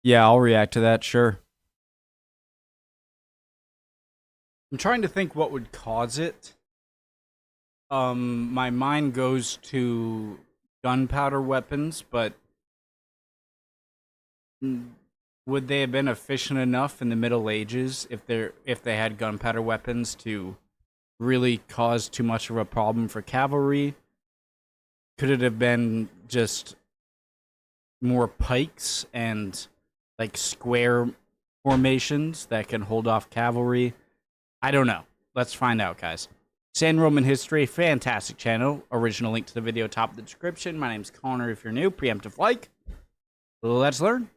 Yeah, I'll react to that, sure. I'm trying to think what would cause it. My mind goes to gunpowder weapons, but would they have been efficient enough in the Middle Ages if they had gunpowder weapons to really cause too much of a problem for cavalry? Could it have been just more pikes and like square formations that can hold off cavalry? I don't know. Let's find out, guys. San Roman History, fantastic channel. Original link to the video top of the description. My name's Connor. If you're new, preemptive like. Let's learn.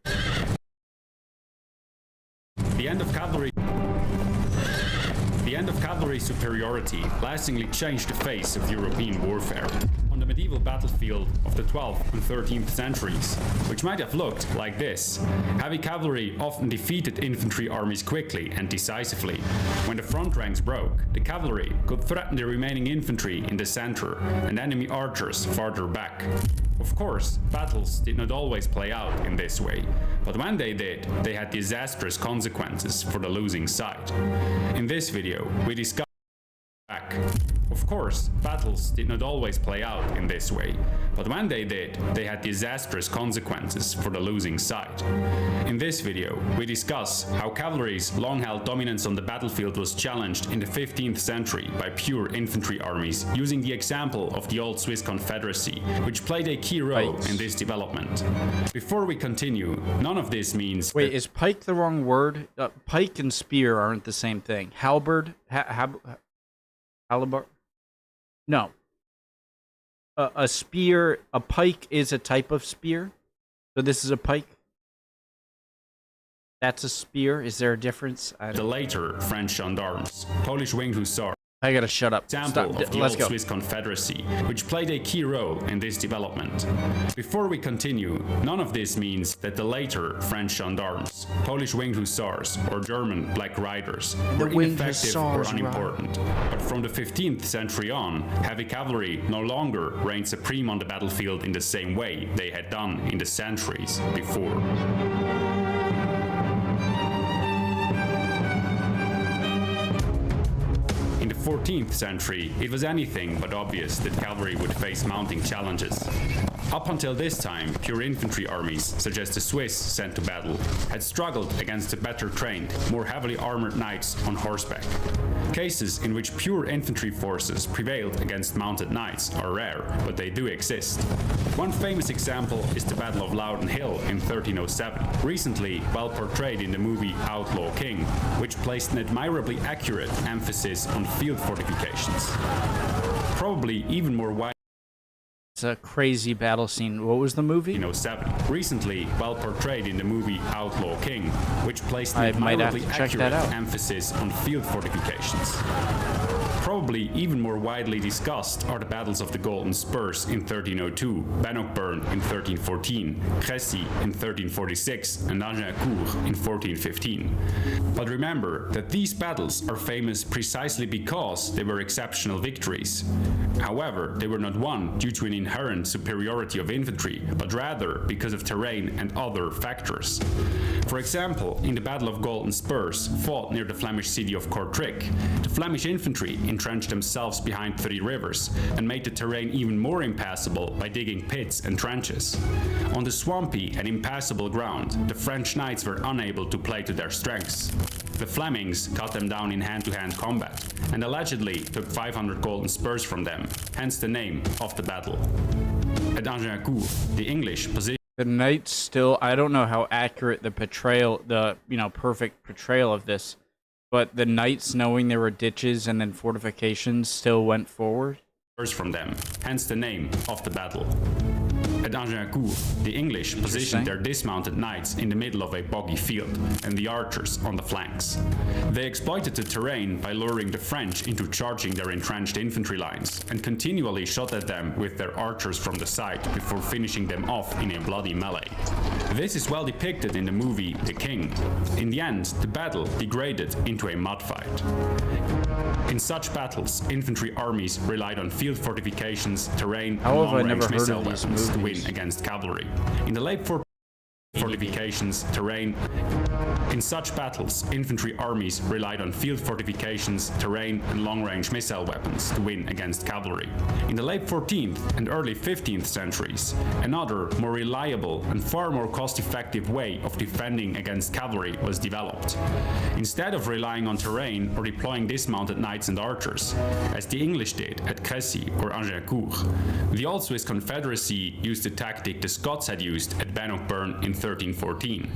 The end of cavalry superiority lastingly changed the face of European warfare on the medieval battlefield of the 12th and 13th centuries, which might have looked like this. Heavy cavalry often defeated infantry armies quickly and decisively. When the front ranks broke, the cavalry could threaten the remaining infantry in the center and enemy archers farther back. Of course, battles did not always play out in this way, but when they did, they had disastrous consequences for the losing side. In this video, we discuss back. Of course, battles did not always play out in this way, but when they did, they had disastrous consequences for the losing side. In this video, we discuss how cavalry's long-held dominance on the battlefield was challenged in the 15th century by pure infantry armies, using the example of the old Swiss Confederacy, which played a key role in this development. Before we continue, none of this means... Wait, is pike the wrong word? Pike and spear aren't the same thing. Halberd? Halberd? No. A spear, a pike is a type of spear. So this is a pike. That's a spear. Is there a difference? The later French gendarmes, Polish winged hussars. I gotta shut up. Example of the old Swiss Confederacy, which played a key role in this development. Before we continue, none of this means that the later French gendarmes, Polish winged hussars, or German Black Riders were ineffective or unimportant. But from the 15th century on, heavy cavalry no longer reigned supreme on the battlefield in the same way they had done in the centuries before. In the 14th century, it was anything but obvious that cavalry would face mounting challenges. Up until this time, pure infantry armies, such as the Swiss sent to battle, had struggled against the better trained, more heavily armored knights on horseback. Cases in which pure infantry forces prevailed against mounted knights are rare, but they do exist. One famous example is the Battle of Loudon Hill in 1307, recently well portrayed in the movie Outlaw King, which placed an admirably accurate emphasis on field fortifications. Probably even more widely. It's a crazy battle scene. What was the movie? 1907, recently well portrayed in the movie Outlaw King, which placed an admirably accurate emphasis on field fortifications. Probably even more widely discussed are the battles of the Golden Spurs in 1302, Bannockburn in 1314, Crécy in 1346, and Agincourt in 1415. But remember that these battles are famous precisely because they were exceptional victories. However, they were not won due to an inherent superiority of infantry, but rather because of terrain and other factors. For example, in the Battle of Golden Spurs, fought near the Flemish city of Kortrijk, the Flemish infantry entrenched themselves behind 3 rivers and made the terrain even more impassable by digging pits and trenches. On the swampy and impassable ground, the French knights were unable to play to their strengths. The Flemings cut them down in hand-to-hand combat and allegedly took 500 golden spurs from them, hence the name of the battle. At Agincourt, the English position. The knights still, I don't know how accurate the portrayal, perfect portrayal of this, but the knights, knowing there were ditches and then fortifications, still went forward. From them, hence the name of the battle. At Agincourt, the English positioned their dismounted knights in the middle of a boggy field and the archers on the flanks. They exploited the terrain by luring the French into charging their entrenched infantry lines and continually shot at them with their archers from the side before finishing them off in a bloody melee. This is well depicted in the movie The King. In the end, the battle degraded into a mud fight. In such battles, infantry armies relied on field fortifications, terrain, and long-range missile weapons to win against cavalry. In the late fortifications, terrain. In such battles, infantry armies relied on field fortifications, terrain, and long-range missile weapons to win against cavalry. In the late 14th and early 15th centuries, another, more reliable and far more cost-effective way of defending against cavalry was developed. Instead of relying on terrain or deploying dismounted knights and archers, as the English did at Crécy or Agincourt, the Old Swiss Confederacy used the tactic the Scots had used at Bannockburn in 1314.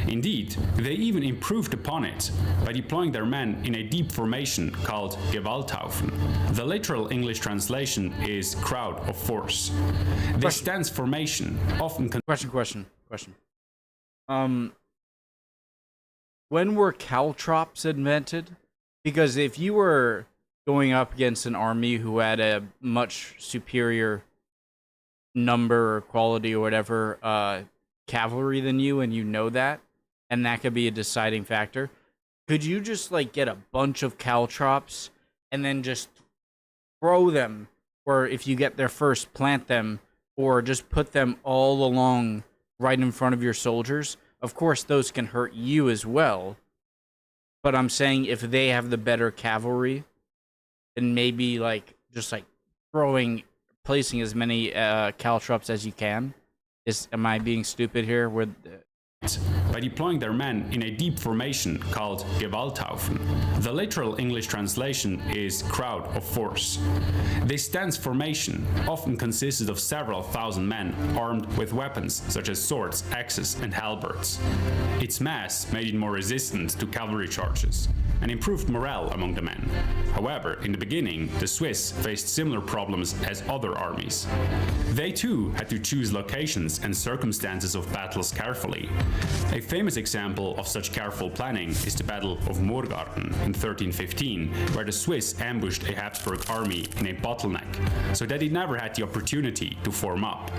Indeed, they even improved upon it by deploying their men in a deep formation called Gewalthaufen. The literal English translation is crowd of force. This dense formation often Question. When were caltrops invented? Because if you were going up against an army who had a much superior number or quality or whatever cavalry than you, and you know that, and that could be a deciding factor, could you just like get a bunch of caltrops and then just throw them, or if you get there first, plant them, or just put them all along right in front of your soldiers? Of course, those can hurt you as well, but I'm saying if they have the better cavalry, then maybe like just like placing as many caltrops as you can. Am I being stupid here? By deploying their men in a deep formation called Gewalthaufen. The literal English translation is crowd of force. This dense formation often consisted of several thousand men armed with weapons such as swords, axes, and halberds. Its mass made it more resistant to cavalry charges and improved morale among the men. However, in the beginning, the Swiss faced similar problems as other armies. They too had to choose locations and circumstances of battles carefully. A famous example of such careful planning is the Battle of Murgarten in 1315, where the Swiss ambushed a Habsburg army in a bottleneck, so that it never had the opportunity to form up.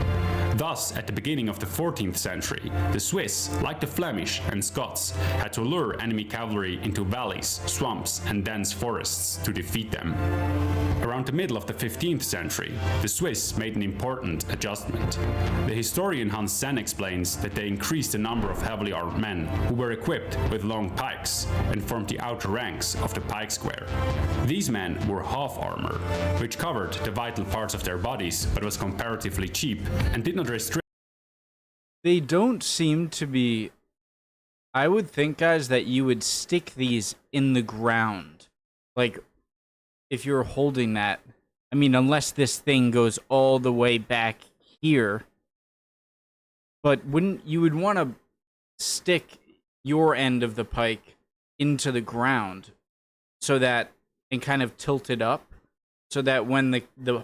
Thus, at the beginning of the 14th century, the Swiss, like the Flemish and Scots, had to lure enemy cavalry into valleys, swamps, and dense forests to defeat them. Around the middle of the 15th century, the Swiss made an important adjustment. The historian Hans Senn explains that they increased the number of heavily armed men who were equipped with long pikes and formed the outer ranks of the pike square. These men wore half armor, which covered the vital parts of their bodies but was comparatively cheap and did not restrict. They don't seem to be... I would think, guys, that you would stick these in the ground. Like, if you're holding that, I mean, unless this thing goes all the way back here, but you would want to stick your end of the pike into the ground so that, and kind of tilt it up so that when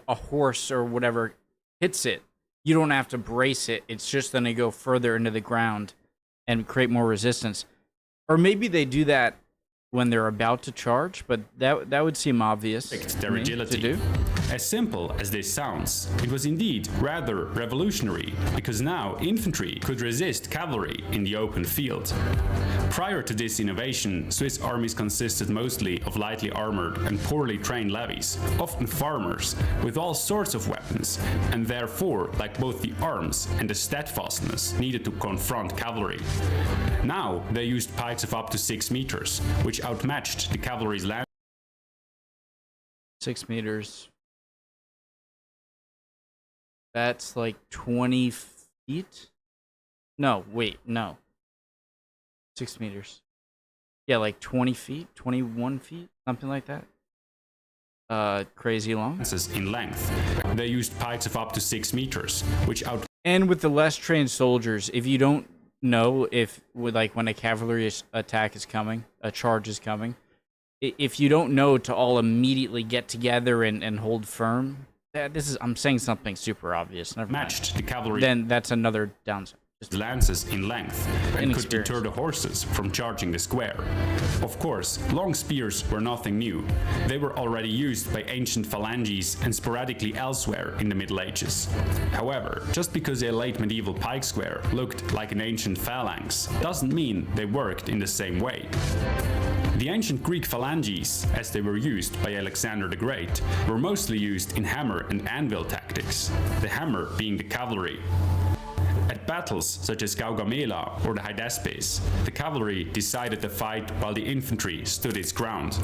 a horse or whatever hits it, you don't have to brace it. It's just going to go further into the ground and create more resistance. Or maybe they do that when they're about to charge, but that would seem obvious their agility. To do. As simple as this sounds, it was indeed rather revolutionary, because now infantry could resist cavalry in the open field. Prior to this innovation, Swiss armies consisted mostly of lightly armored and poorly trained levies, often farmers, with all sorts of weapons, and therefore lacked both the arms and the steadfastness needed to confront cavalry. Now they used pikes of up to 6 meters, which outmatched the cavalry's land. 6 meters. That's like 20 feet? No, wait, no. 6 meters. Yeah, like 20 feet, 21 feet, something like that. Crazy long. In length. They used pikes of up to 6 meters, which out. And with the less trained soldiers, if you don't know when a cavalry attack is coming, a charge is coming, if you don't know to all immediately get together and hold firm, I'm saying something super obvious. Never matched mind. The cavalry. Then that's another downside. Lances in length and could deter the horses from charging the square. Of course, long spears were nothing new. They were already used by ancient phalanges and sporadically elsewhere in the Middle Ages. However, just because a late medieval pike square looked like an ancient phalanx doesn't mean they worked in the same way. The ancient Greek phalanges, as they were used by Alexander the Great, were mostly used in hammer and anvil tactics, the hammer being the cavalry. At At battles such as Gaugamela or the Hydaspes, the cavalry decided the fight while the infantry stood its ground.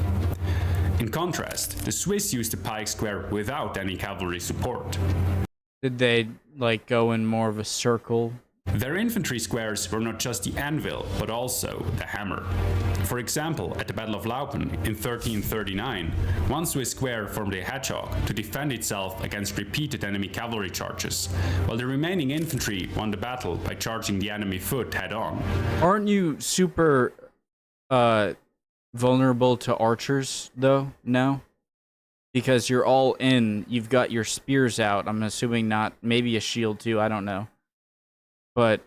In contrast, the Swiss used the pike square without any cavalry support. Did they, like, go in more of a circle? Their infantry squares were not just the anvil, but also the hammer. For example, at the Battle of Laupen in 1339, one Swiss square formed a hedgehog to defend itself against repeated enemy cavalry charges, while the remaining infantry won the battle by charging the enemy foot head-on. Aren't you super vulnerable to archers, though, now? Because you're all in, you've got your spears out, I'm assuming not, maybe a shield too, I don't know. But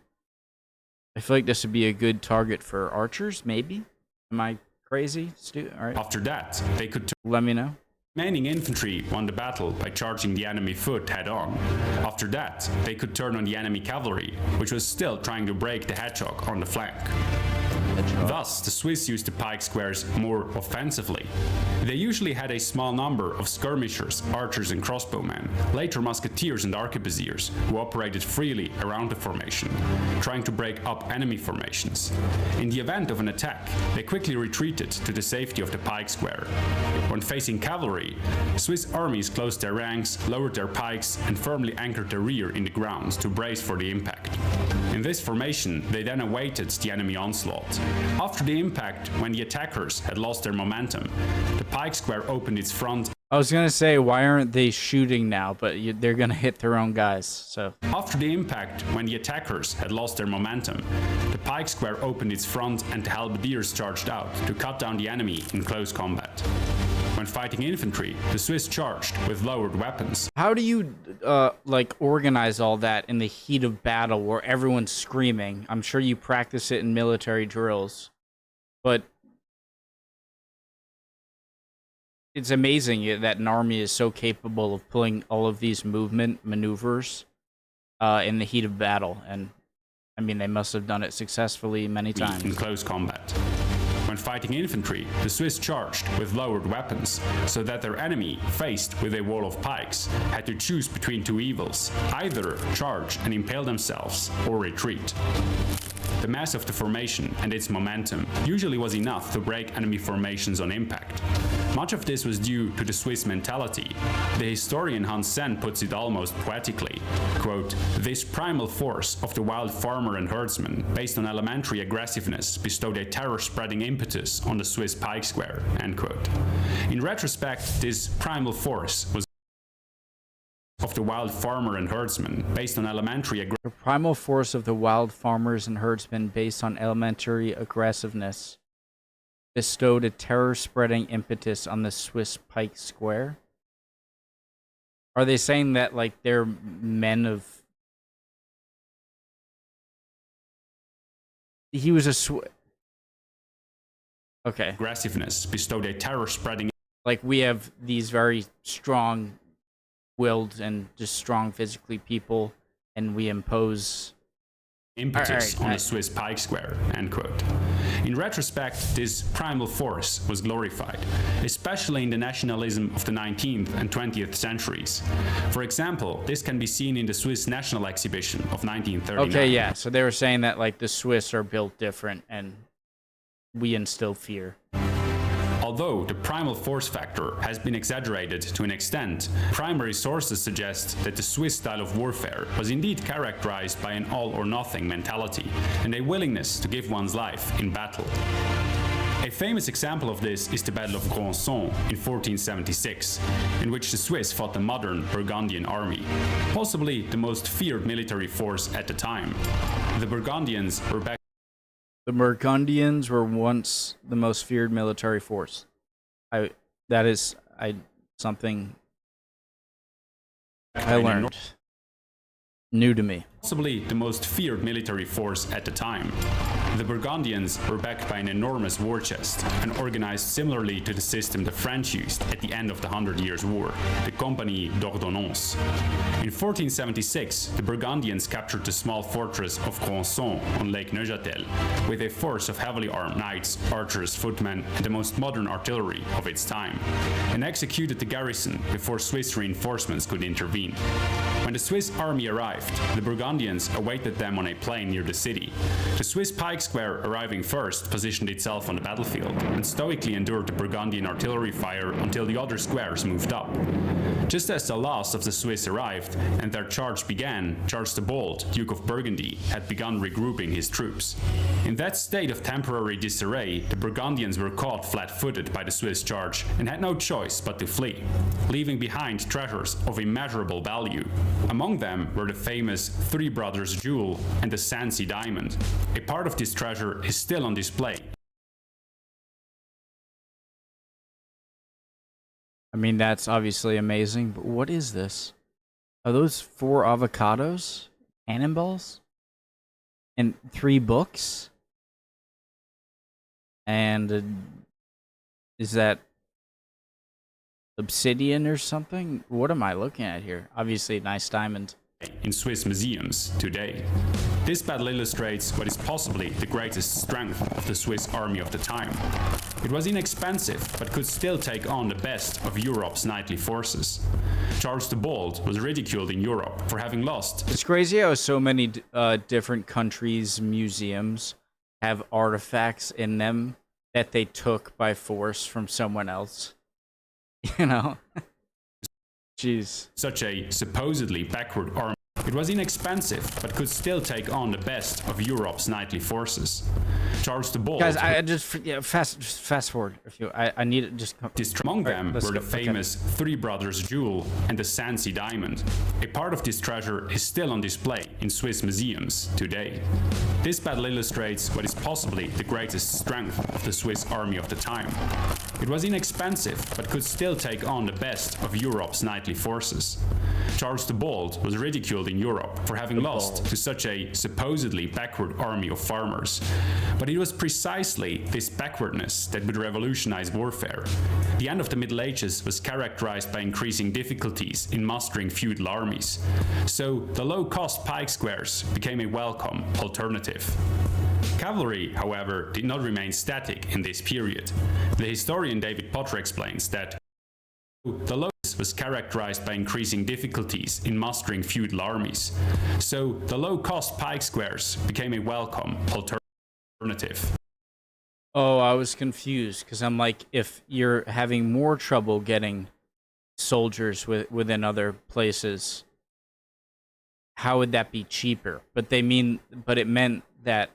I feel like this would be a good target for archers, maybe? Am I crazy? All right. After that, they could let me know. Remaining infantry won the battle by charging the enemy foot head-on. After that, they could turn on the enemy cavalry, which was still trying to break the hedgehog on the flank. Thus, the Swiss used the pike squares more offensively. They usually had a small number of skirmishers, archers and crossbowmen, later musketeers and arquebusiers, who operated freely around the formation, trying to break up enemy formations. In the event of an attack, they quickly retreated to the safety of the pike square. When facing cavalry, Swiss armies closed their ranks, lowered their pikes, and firmly anchored their rear in the ground to brace for the impact. In this formation, they then awaited the enemy onslaught. After the impact, when the attackers had lost their momentum, the pike square opened its front. I was gonna say, why aren't they shooting now? But they're gonna hit their own guys, so. After the impact, when the attackers had lost their momentum, the pike square opened its front and the halberdiers charged out to cut down the enemy in close combat. When fighting infantry, the Swiss charged with lowered weapons. How do you, like, organize all that in the heat of battle where everyone's screaming? I'm sure you practice it in military drills, but it's amazing that an army is so capable of pulling all of these maneuvers in the heat of battle. And, I mean, they must have done it successfully many times. In close combat. When fighting infantry, the Swiss charged with lowered weapons, so that their enemy, faced with a wall of pikes, had to choose between two evils, either charge and impale themselves, or retreat. The mass of the formation and its momentum usually was enough to break enemy formations on impact. Much of this was due to the Swiss mentality. The historian Hans Senn puts it almost poetically, quote, "This primal force of the wild farmer and herdsman, based on elementary aggressiveness, bestowed a terror-spreading impetus on the Swiss pike square," end quote. In retrospect, this primal force was of the wild farmer and herdsman, based on elementary the primal force of the wild farmers and herdsmen based on elementary aggressiveness bestowed a terror-spreading impetus on the Swiss pike square. Are they saying that, like, they're men of... He was a okay. Aggressiveness bestowed a terror-spreading... Like, we have these very strong-willed and just strong physically people, and we impose... impetus on the Swiss pike square, end quote. In retrospect, this primal force was glorified, especially in the nationalism of the 19th and 20th centuries. For example, this can be seen in the Swiss National Exhibition of 1939. Okay, yeah, so they were saying that, like, the Swiss are built different and we instill fear. Although the primal force factor has been exaggerated to an extent, primary sources suggest that the Swiss style of warfare was indeed characterized by an all-or-nothing mentality and a willingness to give one's life in battle. A famous example of this is the Battle of Grandson in 1476, in which the Swiss fought the modern Burgundian army, possibly the most feared military force at the time. The Burgundians were back. The Burgundians were once the most feared military force. Something I learned. New to me. Possibly the most feared military force at the time. The Burgundians were backed by an enormous war chest and organized similarly to the system the French used at the end of the 100 Years' War, the Compagnie d'Ordonnance. In 1476, the Burgundians captured the small fortress of Grandson on Lake Neuchâtel with a force of heavily armed knights, archers, footmen, and the most modern artillery of its time, and executed the garrison before Swiss reinforcements could intervene. When the Swiss army arrived, the Burgundians awaited them on a plain near the city. The Swiss pike square arriving first positioned itself on the battlefield and stoically endured the Burgundian artillery fire until the other squares moved up. Just as the last of the Swiss arrived and their charge began, Charles the Bold, Duke of Burgundy, had begun regrouping his troops. In that state of temporary disarray, the Burgundians were caught flat-footed by the Swiss charge and had no choice but to flee, leaving behind treasures of immeasurable value. Among them were the famous Three Brothers Jewel and the Sancy Diamond. A part of this treasure is still on display. I mean, that's obviously amazing, but what is this? Are those 4 avocados? Cannonballs? And 3 books? And is that obsidian or something? What am I looking at here? Obviously, a nice diamond. In Swiss museums today. This battle illustrates what is possibly the greatest strength of the Swiss army of the time. It was inexpensive, but could still take on the best of Europe's knightly forces. Charles the Bold was ridiculed in Europe for having lost. It's crazy how so many different countries' museums have artifacts in them that they took by force from someone else. You know? Jeez. Such a supposedly backward army. It was inexpensive, but could still take on the best of Europe's knightly forces. Charles the Bold. Guys, I just fast forward. If you, I need it. Just among them were the famous Three Brothers Jewel and the Sancy Diamond. A part of this treasure is still on display in Swiss museums today. This battle illustrates what is possibly the greatest strength of the Swiss army of the time. It was inexpensive, but could still take on the best of Europe's knightly forces. Charles the Bold was ridiculed in Europe for having lost to such a supposedly backward army of farmers. But it was precisely this backwardness that would revolutionize warfare. The end of the Middle Ages was characterized by increasing difficulties in mustering feudal armies. So the low-cost pike squares became a welcome alternative. Cavalry, however, did not remain static in this period. The historian David Potter explains that the low was characterized by increasing difficulties in mustering feudal armies. So the low-cost pike squares became a welcome alternative. Oh, I was confused because I'm like, if you're having more trouble getting soldiers within other places, how would that be cheaper? But it meant that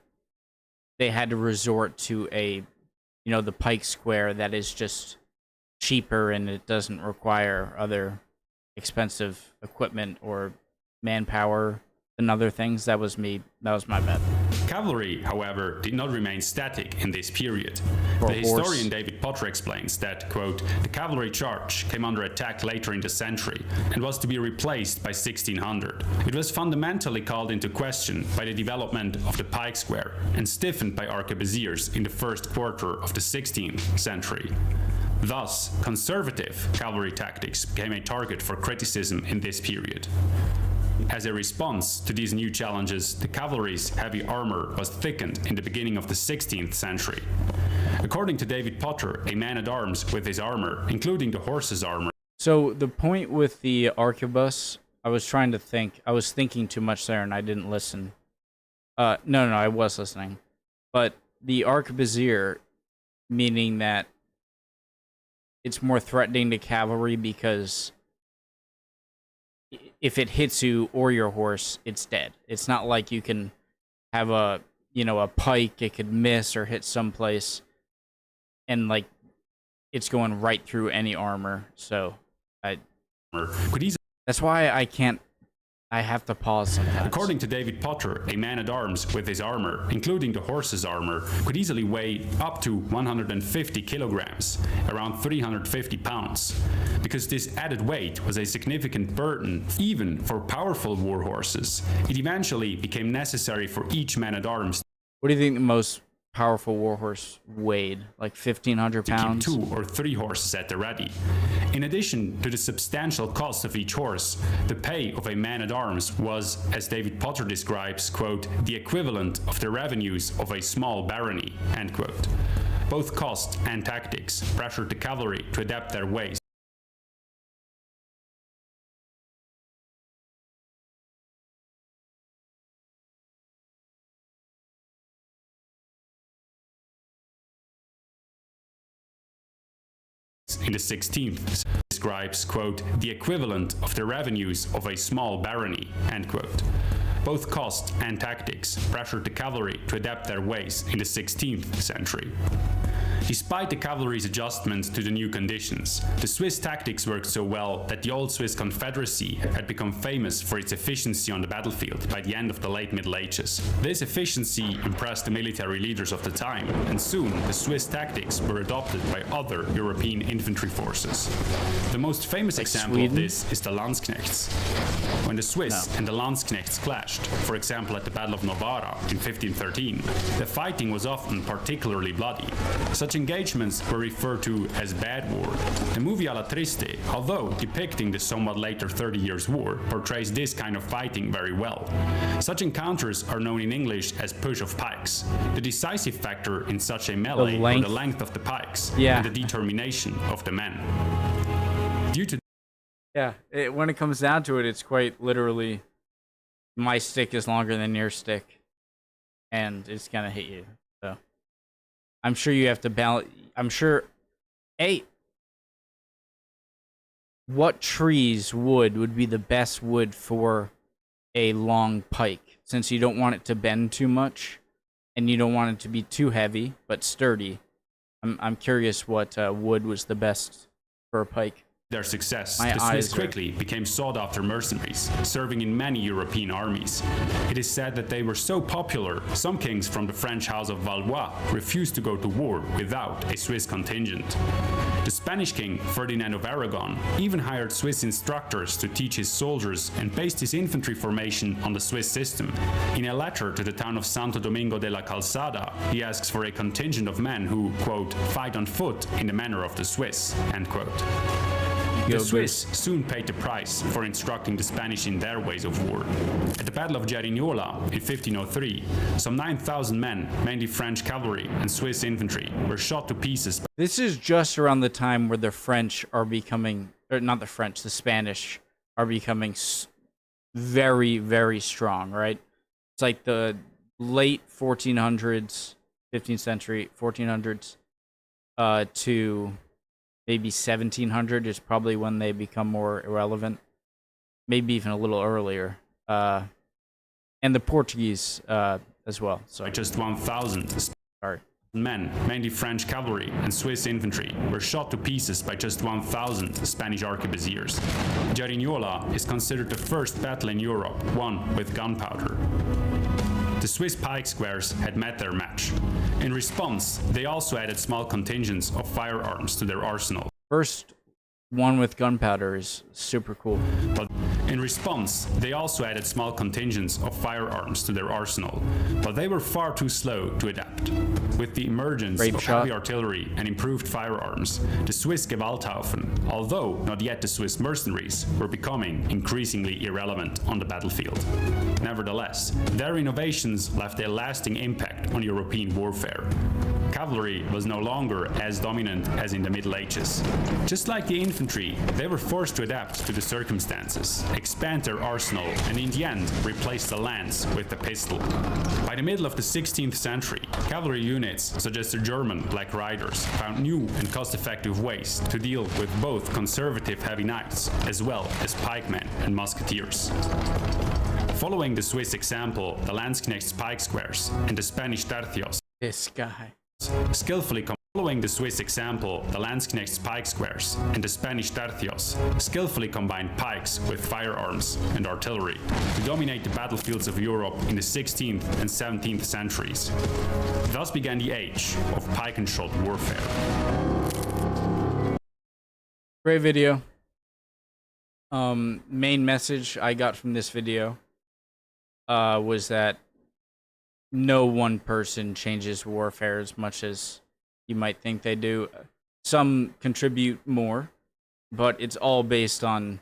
they had to resort to the pike square that is just cheaper and it doesn't require other expensive equipment or manpower and other things. That was my bad. Cavalry, however, did not remain static in this period. The historian David Potter explains that, quote, the cavalry charge came under attack later in the century and was to be replaced by 1600. It was fundamentally called into question by the development of the pike square and stiffened by arquebusiers in the first quarter of the 16th century. Thus, conservative cavalry tactics became a target for criticism in this period. As a response to these new challenges, the cavalry's heavy armor was thickened in the beginning of the 16th century. According to David Potter, a man-at-arms with his armor, including the horse's armor. So the point with the arquebus, I was thinking too much there and I didn't listen. No, I was listening. But the arquebusier, meaning that it's more threatening to cavalry because if it hits you or your horse, it's dead. It's not like you can have a pike, it could miss or hit someplace and like it's going right through any armor. So that's why I have to pause sometimes. According to David Potter, a man-at-arms with his armor, including the horse's armor, could easily weigh up to 150 kilograms, around 350 pounds. Because this added weight was a significant burden even for powerful war horses, it eventually became necessary for each man-at-arms. What do you think the most powerful warhorse weighed? Like 1,500 pounds? To keep 2 or 3 horses at the ready. In addition to the substantial cost of each horse, the pay of a man-at-arms was, as David Potter describes, quote, the equivalent of the revenues of a small barony, end quote. Both cost and tactics pressured the cavalry to adapt their ways in the 16th describes, quote, the equivalent of the revenues of a small barony, end quote. Both cost and tactics pressured the cavalry to adapt their ways in the 16th century. Despite the cavalry's adjustment to the new conditions, the Swiss tactics worked so well that the old Swiss Confederacy had become famous for its efficiency on the battlefield by the end of the late Middle Ages. This efficiency impressed the military leaders of the time, and soon the Swiss tactics were adopted by other European infantry forces. The most famous example of this is the Landsknechts. When the Swiss and the Landsknechts clashed, for example at the Battle of Novara in 1513, the fighting was often particularly bloody. Such engagements were referred to as bad war. The movie Alla Triste, although depicting the somewhat later 30 Years' War, portrays this kind of fighting very well. Such encounters are known in English as push of pikes. The decisive factor in such a melee were the length of the pikes and the determination of the men. Due to when it comes down to it, it's quite literally my stick is longer than your stick, and it's gonna hit you. So I'm sure you have to balance. I'm sure. What trees would be the best wood for a long pike? Since you don't want it to bend too much, and you don't want it to be too heavy but sturdy. I'm curious what wood was the best for a pike. Their success, the Swiss quickly became sought-after mercenaries, serving in many European armies. It is said that they were so popular, some kings from the French house of Valois refused to go to war without a Swiss contingent. The Spanish king, Ferdinand of Aragon, even hired Swiss instructors to teach his soldiers and based his infantry formation on the Swiss system. In a letter to the town of Santo Domingo de la Calzada, he asks for a contingent of men who, quote, fight on foot in the manner of the Swiss, end quote. The Swiss soon paid the price for instructing the Spanish in their ways of war. At the Battle of Cerignola in 1503, some 9,000 men, mainly French cavalry and Swiss infantry, were shot to pieces. This is just around the time where the French are becoming, or not the French, the Spanish are becoming very, very strong, right? It's like the late 1400s, 15th century, 1400s, to maybe 1700 is probably when they become more irrelevant. Maybe even a little earlier. And the Portuguese as well. So just 1,000 men, mainly French cavalry and Swiss infantry, were shot to pieces by just 1,000 Spanish arquebusiers. Cerignola is considered the first battle in Europe won with gunpowder. The Swiss pike squares had met their match. In response, they also added small contingents of firearms to their arsenal. First one with gunpowder is super cool. But in response, they also added small contingents of firearms to their arsenal, but they were far too slow to adapt. With the emergence of heavy artillery and improved firearms, the Swiss Gewalthaufen, although not yet the Swiss mercenaries, were becoming increasingly irrelevant on the battlefield. Nevertheless, their innovations left a lasting impact on European warfare. Cavalry was no longer as dominant as in the Middle Ages. Just like the infantry, they were forced to adapt to the circumstances, expand their arsenal, and in the end, replace the lance with the pistol. By the middle of the 16th century, cavalry units, such as the German Black Riders, found new and cost-effective ways to deal with both conservative heavy knights as well as pikemen and musketeers. Following the Swiss example, the Landsknechts pike squares and the Spanish tercios. This guy. Following the Swiss example, the Landsknechts pike squares and the Spanish tercios skillfully combined pikes with firearms and artillery to dominate the battlefields of Europe in the 16th and 17th centuries. Thus began the age of pike and shot warfare. Great video. Main message I got from this video was that no one person changes warfare as much as you might think they do. Some contribute more, but it's all based on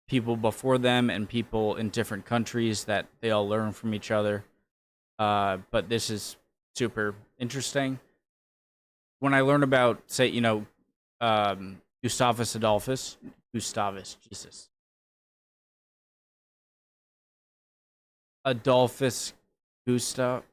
people before them and people in different countries that they all learn from each other. But this is super interesting. When I learn about, say, Gustavus Adolphus, Adolphus Gustav,